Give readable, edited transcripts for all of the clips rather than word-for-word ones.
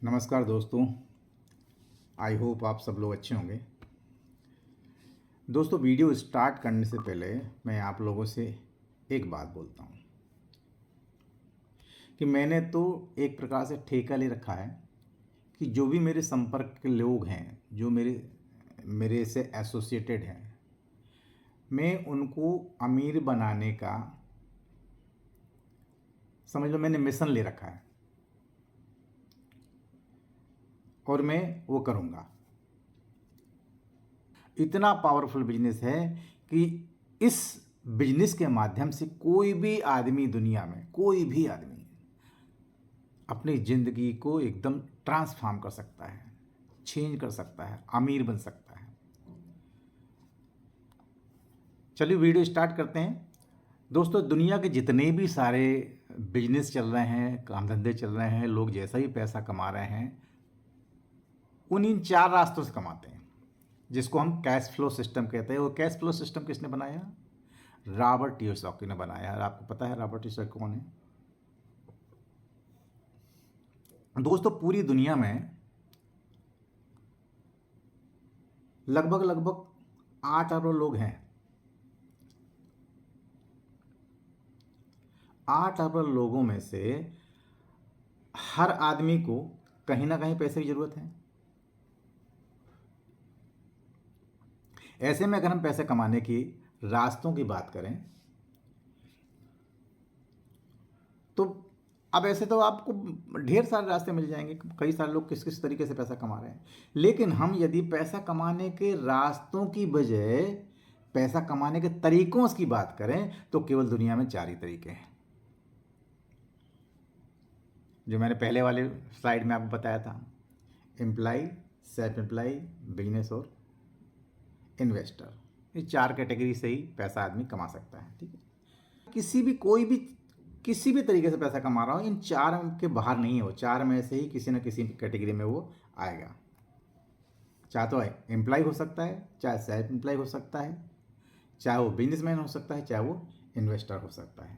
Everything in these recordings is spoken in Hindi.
नमस्कार दोस्तों। आई होप आप सब लोग अच्छे होंगे। दोस्तों, वीडियो स्टार्ट करने से पहले मैं आप लोगों से एक बात बोलता हूँ कि मैंने तो एक प्रकार से ठेका ले रखा है कि जो भी मेरे संपर्क के लोग हैं, जो मेरे से एसोसिएटेड हैं, मैं उनको अमीर बनाने का, समझ लो, मैंने मिशन ले रखा है और मैं वो करूँगा। इतना पावरफुल बिजनेस है कि इस बिजनेस के माध्यम से कोई भी आदमी, दुनिया में कोई भी आदमी अपनी ज़िंदगी को एकदम ट्रांसफॉर्म कर सकता है, चेंज कर सकता है, अमीर बन सकता है। चलिए वीडियो स्टार्ट करते हैं। दोस्तों, दुनिया के जितने भी सारे बिजनेस चल रहे हैं, काम धंधे चल रहे हैं, लोग जैसा ही पैसा कमा रहे हैं, इन 4 रास्तों से कमाते हैं, जिसको हम कैश फ्लो सिस्टम कहते हैं। वो कैश फ्लो सिस्टम किसने बनाया? रॉबर्ट कियोसाकी ने बनाया। और आपको पता है रॉबर्ट कियोसाकी कौन है? दोस्तों, पूरी दुनिया में लगभग 8 अरब लोग हैं। 8 अरब लोगों में से हर आदमी को कहीं ना कहीं पैसे की जरूरत है। ऐसे में अगर हम पैसे कमाने की रास्तों की बात करें तो अब ऐसे तो आपको ढेर सारे रास्ते मिल जाएंगे। कई सारे लोग किस किस तरीके से पैसा कमा रहे हैं। लेकिन हम यदि पैसा कमाने के रास्तों की बजाय पैसा कमाने के तरीकों की बात करें तो केवल दुनिया में 4 ही तरीके हैं, जो मैंने पहले वाले स्लाइड में आपको बताया था। एम्प्लॉय, सेल्फ एम्प्लॉय, बिजनेस और इन्वेस्टर। ये 4 कैटेगरी से ही पैसा आदमी कमा सकता है। ठीक है, किसी भी तरीके से पैसा कमा रहा हो, इन 4 के बाहर नहीं है वो। 4 में से ही किसी न किसी कैटेगरी में वो आएगा। चाहे तो एम्प्लॉय हो सकता है, चाहे सेल्फ एम्प्लॉय हो सकता है, चाहे वो बिजनेसमैन हो सकता है, चाहे वो इन्वेस्टर हो सकता है।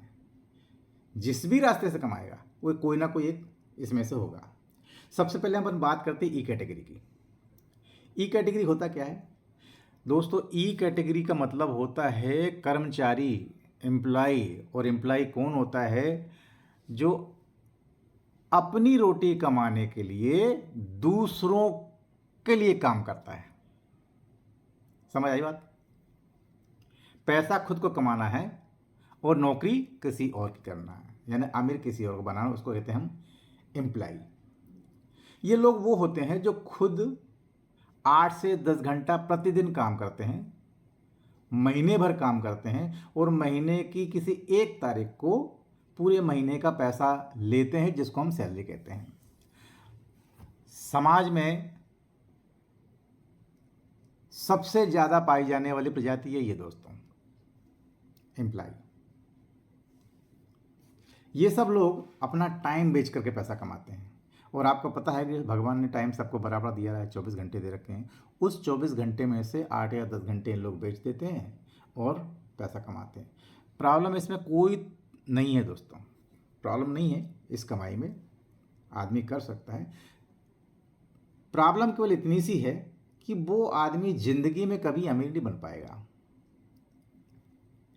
जिस भी रास्ते से कमाएगा वो कोई ना कोई एक इसमें से होगा। सबसे पहले अपन बात करते हैं ई कैटेगरी की। ई कैटेगरी होता क्या है दोस्तों? ई कैटेगरी का मतलब होता है कर्मचारी, एम्प्लॉय। और एम्प्लॉय कौन होता है? जो अपनी रोटी कमाने के लिए दूसरों के लिए काम करता है। समझ आई बात? पैसा खुद को कमाना है और नौकरी किसी और की करना है, यानी अमीर किसी और को बनाना, उसको कहते हैं हम एम्प्लॉय। ये लोग वो होते हैं जो खुद 8 से 10 घंटा प्रतिदिन काम करते हैं, महीने भर काम करते हैं और महीने की किसी एक तारीख को पूरे महीने का पैसा लेते हैं, जिसको हम सैलरी कहते हैं। समाज में सबसे ज़्यादा पाई जाने वाली प्रजाति है ये दोस्तों, एम्प्लॉय। ये सब लोग अपना टाइम बेच करके पैसा कमाते हैं। और आपको पता है कि भगवान ने टाइम सबको बराबर दिया है, 24 घंटे दे रखे हैं। उस 24 घंटे में से 8 या 10 घंटे इन लोग बेच देते हैं और पैसा कमाते हैं। प्रॉब्लम इसमें कोई नहीं है दोस्तों, प्रॉब्लम नहीं है इस कमाई में, आदमी कर सकता है। प्रॉब्लम केवल इतनी सी है कि वो आदमी जिंदगी में कभी अमीर नहीं बन पाएगा।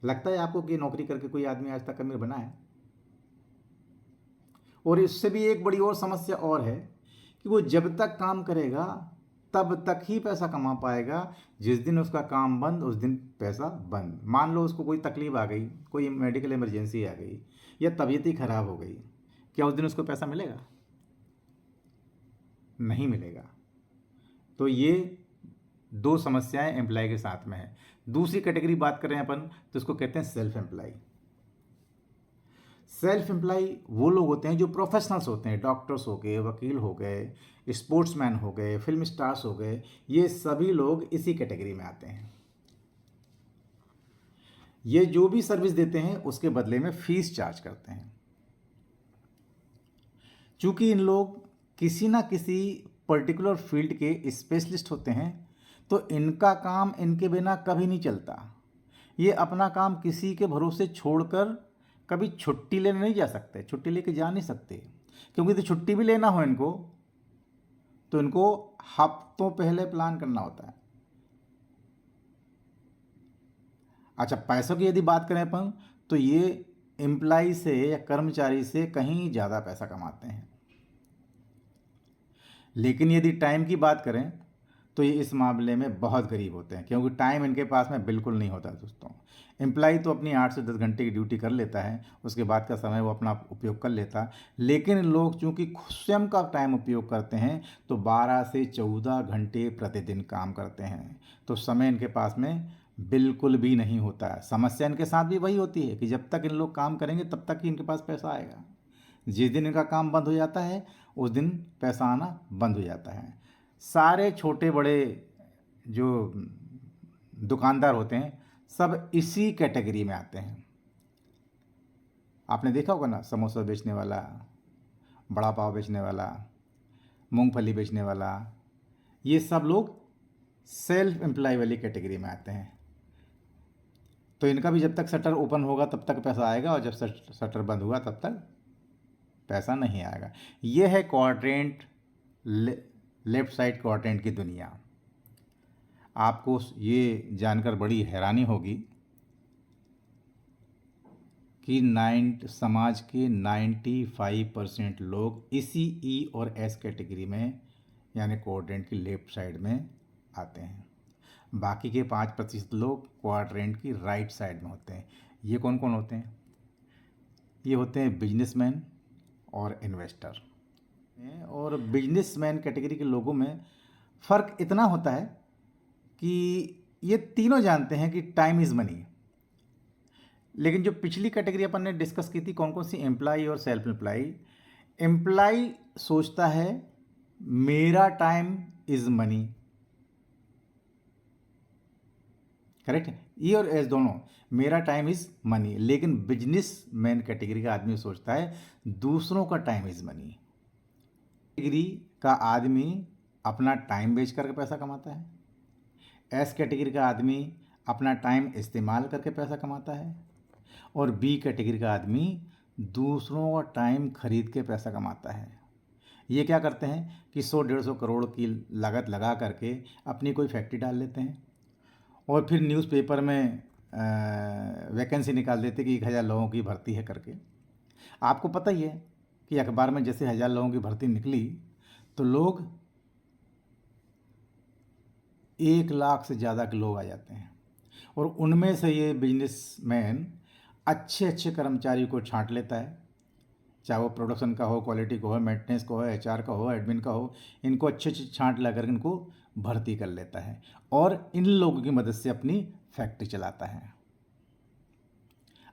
लगता है आपको कि नौकरी करके कोई आदमी आज तक अमीर बना है? और इससे भी एक बड़ी और समस्या और है कि वो जब तक काम करेगा तब तक ही पैसा कमा पाएगा। जिस दिन उसका काम बंद, उस दिन पैसा बंद। मान लो उसको कोई तकलीफ आ गई, कोई मेडिकल इमरजेंसी आ गई या तबीयत ही खराब हो गई, क्या उस दिन उसको पैसा मिलेगा? नहीं मिलेगा। तो ये 2 समस्याएं एम्प्लॉय के साथ में है। दूसरी कैटेगरी बात करें अपन तो इसको कहते हैं सेल्फ एम्प्लॉय। सेल्फ एम्प्लॉय वो लोग होते हैं जो प्रोफेशनल्स होते हैं। डॉक्टर्स हो गए, वकील हो गए, स्पोर्ट्समैन हो गए, फिल्म स्टार्स हो गए, ये सभी लोग इसी कैटेगरी में आते हैं। ये जो भी सर्विस देते हैं उसके बदले में फीस चार्ज करते हैं। चूंकि इन लोग किसी ना किसी पर्टिकुलर फील्ड के स्पेशलिस्ट होते हैं तो इनका काम इनके बिना कभी नहीं चलता। ये अपना काम किसी के भरोसे छोड़कर कभी छुट्टी लेने नहीं जा सकते, छुट्टी लेके जा नहीं सकते। क्योंकि तो छुट्टी भी लेना हो इनको तो इनको हफ्तों पहले प्लान करना होता है। अच्छा, पैसों की यदि बात करें अपन, तो ये एम्प्लाई से या कर्मचारी से कहीं ज़्यादा पैसा कमाते हैं। लेकिन यदि टाइम की बात करें तो ये इस मामले में बहुत गरीब होते हैं, क्योंकि टाइम इनके पास में बिल्कुल नहीं होता दोस्तों। एम्प्लाई तो अपनी 8 से 10 घंटे की ड्यूटी कर लेता है, उसके बाद का समय वो अपना उपयोग कर लेता, लेकिन लोग चूंकि स्वयं का टाइम उपयोग करते हैं तो 12 से 14 घंटे प्रतिदिन काम करते हैं, तो समय इनके पास में बिल्कुल भी नहीं होता है। समस्या इनके साथ भी वही होती है कि जब तक इन लोग काम करेंगे तब तक ही इनके पास पैसा आएगा। जिस दिन इनका काम बंद हो जाता है उस दिन पैसा आना बंद हो जाता है। सारे छोटे बड़े जो दुकानदार होते हैं सब इसी कैटेगरी में आते हैं। आपने देखा होगा ना, समोसा बेचने वाला, बड़ा पाव बेचने वाला, मूंगफली बेचने वाला, ये सब लोग सेल्फ एम्प्लॉय वाली कैटेगरी में आते हैं। तो इनका भी जब तक शटर ओपन होगा तब तक पैसा आएगा, और जब शटर बंद हुआ तब तक पैसा नहीं आएगा। ये है क्वाड्रेंट, लेफ्ट साइड क्वाड्रेंट की दुनिया। आपको ये जानकर बड़ी हैरानी होगी कि समाज के 95% लोग इसी ई और एस कैटेगरी में, यानी क्वाड्रेंट की लेफ्ट साइड में आते हैं। बाकी के 5% लोग क्वाड्रेंट की राइट साइड में होते हैं। ये कौन कौन होते हैं? ये होते हैं बिजनेसमैन और इन्वेस्टर। और बिजनेसमैन कैटेगरी के लोगों में फ़र्क इतना होता है कि ये तीनों जानते हैं कि टाइम इज़ मनी। लेकिन जो पिछली कैटेगरी अपन ने डिस्कस की थी, कौन कौन सी, एम्प्लाई और सेल्फ एम्प्लाई। एम्प्लाई सोचता है मेरा टाइम इज़ मनी, करेक्ट, ई और एस दोनों, मेरा टाइम इज़ मनी। लेकिन बिजनेस मैन कैटेगरी का आदमी सोचता है दूसरों का टाइम इज़ मनी। कैटेगरी का आदमी अपना टाइम बेच करके पैसा कमाता है, एस कैटेगरी का आदमी अपना टाइम इस्तेमाल करके पैसा कमाता है, और बी कैटेगरी का आदमी दूसरों का टाइम खरीद के पैसा कमाता है। ये क्या करते हैं कि 100-150 करोड़ की लागत लगा करके अपनी कोई फैक्ट्री डाल लेते हैं, और फिर न्यूज़पेपर में वैकेंसी निकाल देते कि 1000 लोगों की भर्ती है करके। आपको पता ही है कि अखबार में जैसे 1000 लोगों की भर्ती निकली तो लोग 1 लाख से ज़्यादा के लोग आ जाते हैं, और उनमें से ये बिजनेसमैन अच्छे अच्छे कर्मचारी को छांट लेता है, चाहे वो प्रोडक्शन का हो, क्वालिटी का हो, मेंटेनेंस का हो, एचआर का हो, एडमिन का हो, इनको अच्छे अच्छे छांट ला कर इनको भर्ती कर लेता है, और इन लोगों की मदद से अपनी फैक्ट्री चलाता है।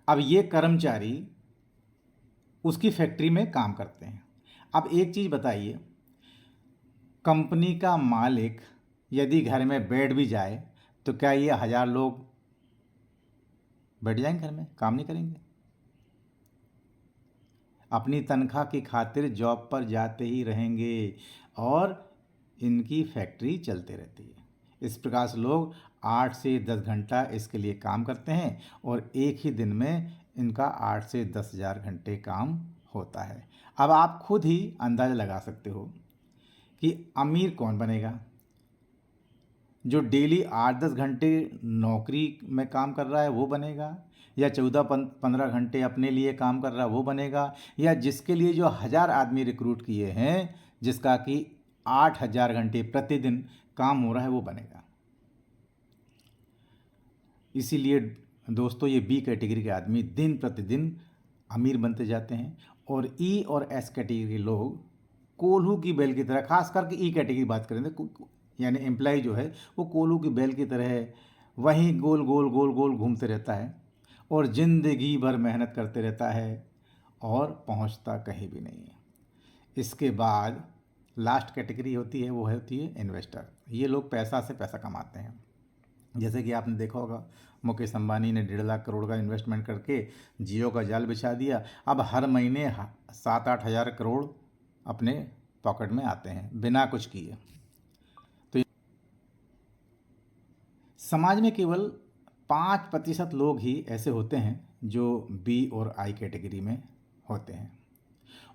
अब ये कर्मचारी उसकी फैक्ट्री में काम करते हैं। अब एक चीज़ बताइए, कंपनी का मालिक यदि घर में बैठ भी जाए तो क्या ये 1000 लोग बैठ जाएंगे घर में, काम नहीं करेंगे? अपनी तनख्वाह की खातिर जॉब पर जाते ही रहेंगे, और इनकी फैक्ट्री चलते रहती है। इस प्रकार से लोग 8 से 10 घंटा इसके लिए काम करते हैं, और एक ही दिन में इनका 8 से 10,000 घंटे काम होता है। अब आप खुद ही अंदाज़ा लगा सकते हो कि अमीर कौन बनेगा? जो डेली 8-10 घंटे नौकरी में काम कर रहा है वो बनेगा, या 14-15 घंटे अपने लिए काम कर रहा है वो बनेगा, या जिसके लिए जो 1000 आदमी रिक्रूट किए हैं जिसका कि 8000 घंटे प्रतिदिन काम हो रहा है वो बनेगा। इसीलिए दोस्तों ये बी कैटेगरी के आदमी दिन प्रतिदिन अमीर बनते जाते हैं, और ई और एस कैटेगरी के लोग कोल्हू की बैल की तरह, खास करके ई कैटेगरी बात करें तो यानी एम्प्लॉय जो है वो कोल्हू की बैल की तरह वहीं गोल गोल गोल गोल घूमते रहता है, और ज़िंदगी भर मेहनत करते रहता है, और पहुंचता कहीं भी नहीं है। इसके बाद लास्ट कैटेगरी होती है, वो होती है इन्वेस्टर। ये लोग पैसा से पैसा कमाते हैं। जैसे कि आपने देखा होगा, मुकेश अंबानी ने 1.5 लाख करोड़ का इन्वेस्टमेंट करके जियो का जाल बिछा दिया। अब हर महीने 7-8 हज़ार करोड़ अपने पॉकेट में आते हैं बिना कुछ किए। तो समाज में केवल 5% लोग ही ऐसे होते हैं जो बी और आई कैटेगरी में होते हैं,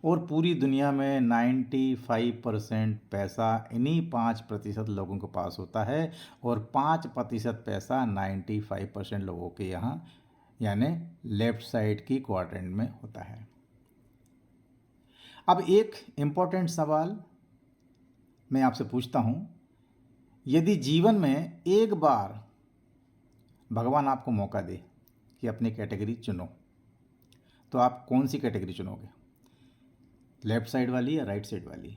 और पूरी दुनिया में 95% पैसा इन्हीं 5% लोगों के पास होता है और 5% पैसा 95% लोगों के यहाँ यानी लेफ्ट साइड की क्वाड्रेंट में होता है। अब एक इम्पोर्टेंट सवाल मैं आपसे पूछता हूँ, यदि जीवन में एक बार भगवान आपको मौका दे कि अपनी कैटेगरी चुनो, तो आप कौन सी कैटेगरी चुनोगे, लेफ्ट साइड वाली या राइट साइड वाली?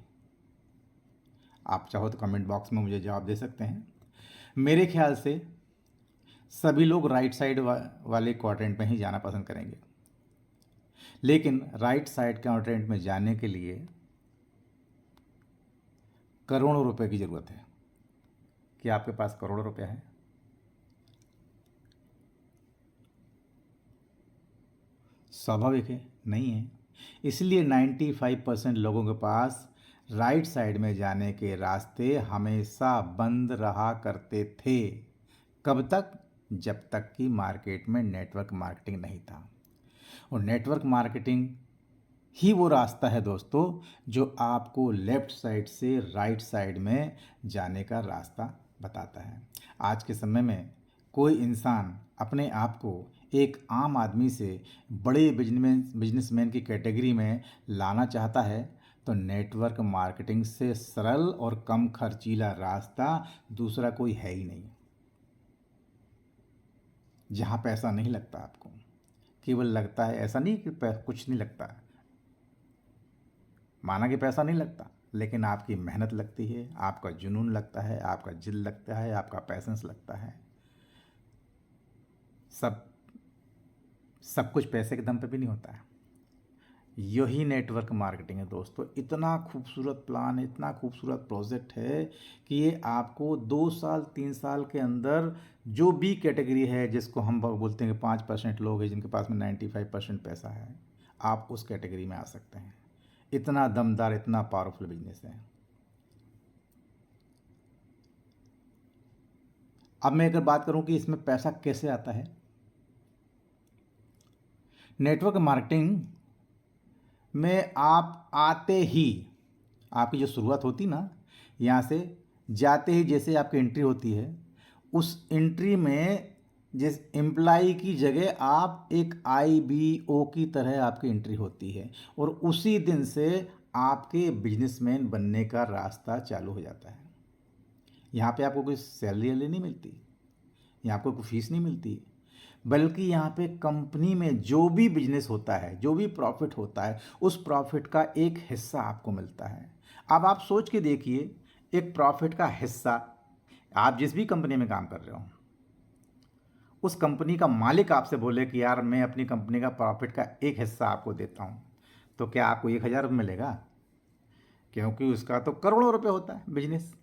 आप चाहो तो कमेंट बॉक्स में मुझे जवाब दे सकते हैं। मेरे ख्याल से सभी लोग राइट साइड वाले क्वाड्रेंट में ही जाना पसंद करेंगे, लेकिन राइट साइड क्वाड्रेंट में जाने के लिए करोड़ों रुपए की ज़रूरत है। क्या आपके पास करोड़ों रुपया है? स्वाभाविक है, नहीं है। इसलिए 95% लोगों के पास राइट साइड में जाने के रास्ते हमेशा बंद रहा करते थे। कब तक? जब तक कि मार्केट में नेटवर्क मार्केटिंग नहीं था। और नेटवर्क मार्केटिंग ही वो रास्ता है दोस्तों जो आपको लेफ्ट साइड से राइट साइड में जाने का रास्ता बताता है। आज के समय में कोई इंसान अपने आप को एक आम आदमी से बड़े बिजनेसमैन की कैटेगरी में लाना चाहता है तो नेटवर्क मार्केटिंग से सरल और कम खर्चीला रास्ता दूसरा कोई है ही नहीं, जहाँ पैसा नहीं लगता आपको। केवल लगता है, ऐसा नहीं कि कुछ नहीं लगता, माना कि पैसा नहीं लगता, लेकिन आपकी मेहनत लगती है, आपका जुनून लगता है, आपका जिद लगता है, आपका पैसेंस लगता है। सब कुछ पैसे के दम पे भी नहीं होता है। यही नेटवर्क मार्केटिंग है दोस्तों। इतना खूबसूरत प्लान है, इतना खूबसूरत प्रोजेक्ट है कि ये आपको 2 साल 3 साल के अंदर जो भी कैटेगरी है, जिसको हम बोलते हैं कि 5% लोग हैं जिनके पास में 95% पैसा है, आप उस कैटेगरी में आ सकते हैं। इतना दमदार, इतना पावरफुल बिजनेस है। अब मैं अगर बात करूं कि इसमें पैसा कैसे आता है, नेटवर्क मार्केटिंग में आप आते ही, आपकी जो शुरुआत होती ना, यहाँ से जाते ही जैसे आपकी एंट्री होती है, उस एंट्री में जिस एम्प्लाई की जगह आप एक IBO की तरह आपकी एंट्री होती है और उसी दिन से आपके बिजनेसमैन बनने का रास्ता चालू हो जाता है। यहाँ पे आपको कोई सैलरी नहीं मिलती, यहाँ आपको कोई फीस नहीं मिलती, बल्कि यहाँ पे कंपनी में जो भी बिजनेस होता है, जो भी प्रॉफिट होता है, उस प्रॉफिट का एक हिस्सा आपको मिलता है। अब आप सोच के देखिए, एक प्रॉफिट का हिस्सा, आप जिस भी कंपनी में काम कर रहे हो, उस कंपनी का मालिक आपसे बोले कि यार मैं अपनी कंपनी का प्रॉफिट का एक हिस्सा आपको देता हूँ, तो क्या आपको 1000 रुपये मिलेगा? क्योंकि उसका तो करोड़ों रुपए होता है बिजनेस।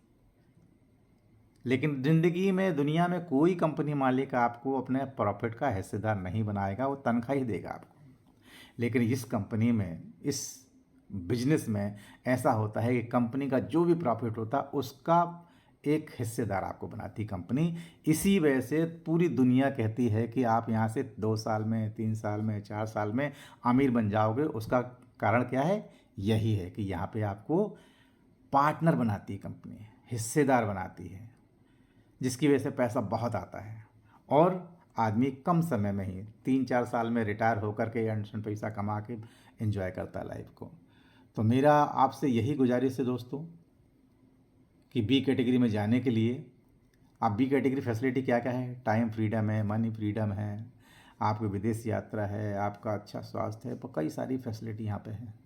लेकिन ज़िंदगी में, दुनिया में कोई कंपनी मालिक आपको अपने प्रॉफिट का हिस्सेदार नहीं बनाएगा, वो तनख्वाह ही देगा आपको। लेकिन इस कंपनी में, इस बिजनेस में ऐसा होता है कि कंपनी का जो भी प्रॉफिट होता है उसका एक हिस्सेदार आपको बनाती कंपनी। इसी वजह से पूरी दुनिया कहती है कि आप यहाँ से 2 साल में, 3 साल में, 4 साल में अमीर बन जाओगे। उसका कारण क्या है? यही है कि यहाँ पे आपको पार्टनर बनाती है कंपनी, हिस्सेदार बनाती है, जिसकी वजह से पैसा बहुत आता है और आदमी कम समय में ही 3-4 साल में रिटायर होकर के अंशुन पैसा कमा के एंजॉय करता है लाइफ को। तो मेरा आपसे यही गुजारिश है दोस्तों कि बी कैटेगरी में जाने के लिए, आप बी कैटेगरी फैसिलिटी क्या क्या है? टाइम फ्रीडम है, मनी फ्रीडम है, आपको विदेश यात्रा है, आपका अच्छा स्वास्थ्य है, कई सारी फैसिलिटी यहाँ पे है।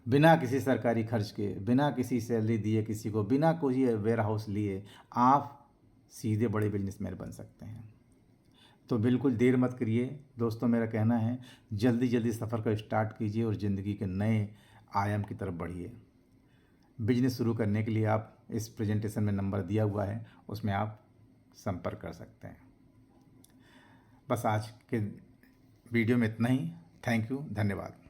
बिना किसी सरकारी खर्च के, बिना किसी सैलरी दिए किसी को, बिना कोई वेयर हाउस लिए आप सीधे बड़े बिजनेसमैन बन सकते हैं। तो बिल्कुल देर मत करिए दोस्तों, मेरा कहना है जल्दी जल्दी सफ़र का स्टार्ट कीजिए और ज़िंदगी के नए आयाम की तरफ बढ़िए। बिजनेस शुरू करने के लिए आप इस प्रेजेंटेशन में नंबर दिया हुआ है, उसमें आप संपर्क कर सकते हैं। बस आज के वीडियो में इतना ही। थैंक यू, धन्यवाद।